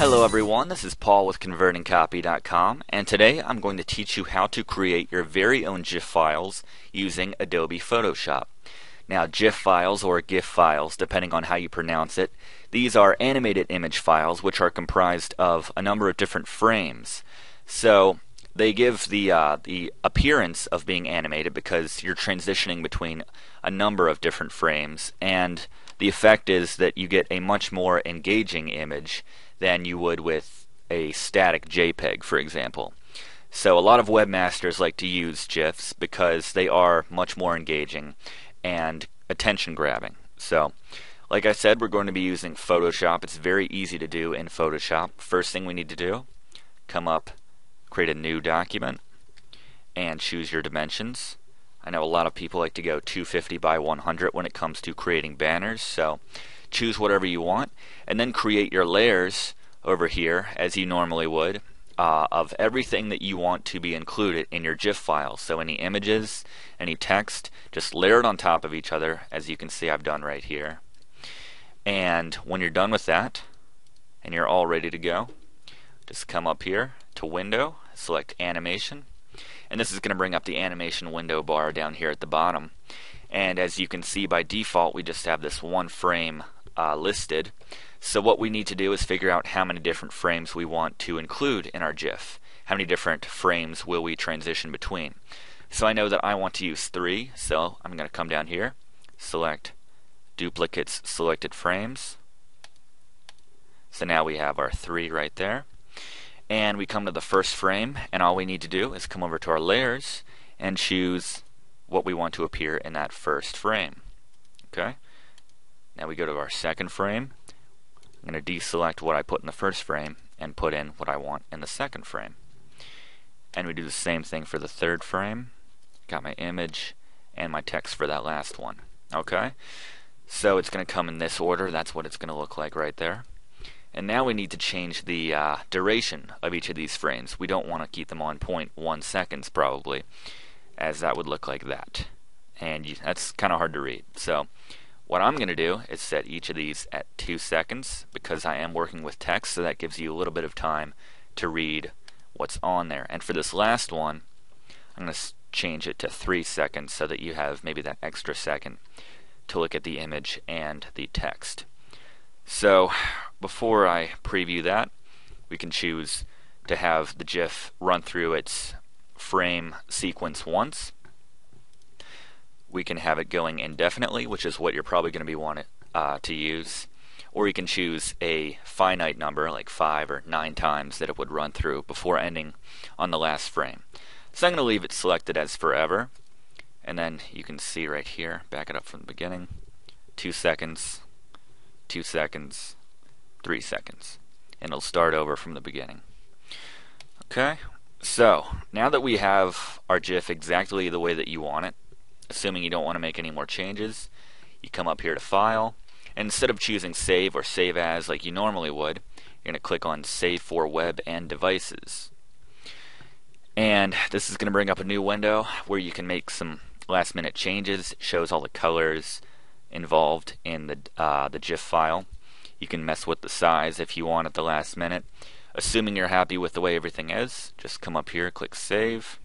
Hello everyone, this is Paul with ConvertingCopy.com, and today I'm going to teach you how to create your very own GIF files using Adobe Photoshop. Now, GIF files or GIF files, depending on how you pronounce it, these are animated image files which are comprised of a number of different frames. So they give the appearance of being animated because you're transitioning between a number of different frames, and the effect is that you get a much more engaging image than you would with a static JPEG, for example. So a lot of webmasters like to use GIFs because they are much more engaging and attention grabbing. So like I said, we're going to be using Photoshop. It's very easy to do in Photoshop. First thing we need to do, come up, create a new document, and choose your dimensions. I know a lot of people like to go 250 by 100 when it comes to creating banners, so choose whatever you want, and then create your layers over here as you normally would of everything that you want to be included in your GIF file. So any images, any text, just layer it on top of each other, as you can see I've done right here. And when you're done with that and you're all ready to go, just come up here to Window, select Animation, and this is going to bring up the animation window bar down here at the bottom. And as you can see, by default we just have this one frame listed. So what we need to do is figure out how many different frames we want to include in our GIF. How many different frames will we transition between? So I know that I want to use 3, so I'm going to come down here, select Duplicates Selected Frames. So now we have our 3 right there. And we come to the first frame, and all we need to do is come over to our layers and choose what we want to appear in that first frame. Okay? Now we go to our second frame. I'm going to deselect what I put in the first frame and put in what I want in the second frame. And we do the same thing for the third frame. Got my image and my text for that last one. Okay? So it's going to come in this order. That's what it's going to look like right there. And now we need to change the duration of each of these frames. We don't want to keep them on 0.1 seconds probably, as that would look like that. And that's kind of hard to read. So what I'm going to do is set each of these at 2 seconds because I am working with text, so that gives you a little bit of time to read what's on there. And for this last one, I'm going to change it to 3 seconds so that you have maybe that extra second to look at the image and the text. So before I preview that, we can choose to have the GIF run through its frame sequence once. We can have it going indefinitely, which is what you're probably going to be wanting to use. Or you can choose a finite number, like 5 or 9 times that it would run through before ending on the last frame. So I'm going to leave it selected as forever. And then you can see right here, back it up from the beginning, 2 seconds, 2 seconds, 3 seconds. And it'll start over from the beginning. Okay, so now that we have our GIF exactly the way that you want it, assuming you don't want to make any more changes, you come up here to File, and instead of choosing Save or Save As like you normally would, you're going to click on Save for Web and Devices. And this is going to bring up a new window where you can make some last minute changes. It shows all the colors involved in the GIF file. You can mess with the size if you want at the last minute. Assuming you're happy with the way everything is, just come up here, click Save.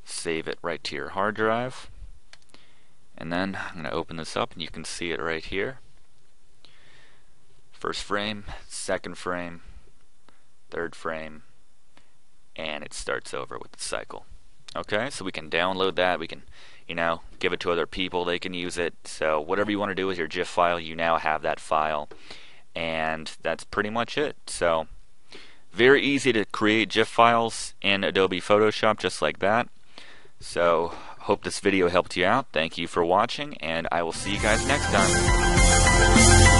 Save it right to your hard drive. And then I'm going to open this up and you can see it right here. First frame, second frame, third frame, and it starts over with the cycle. Okay, so we can download that, we can, give it to other people, they can use it. So whatever you want to do with your GIF file, you now have that file. And that's pretty much it. So very easy to create GIF files in Adobe Photoshop just like that. So hope this video helped you out. Thank you for watching, and I will see you guys next time.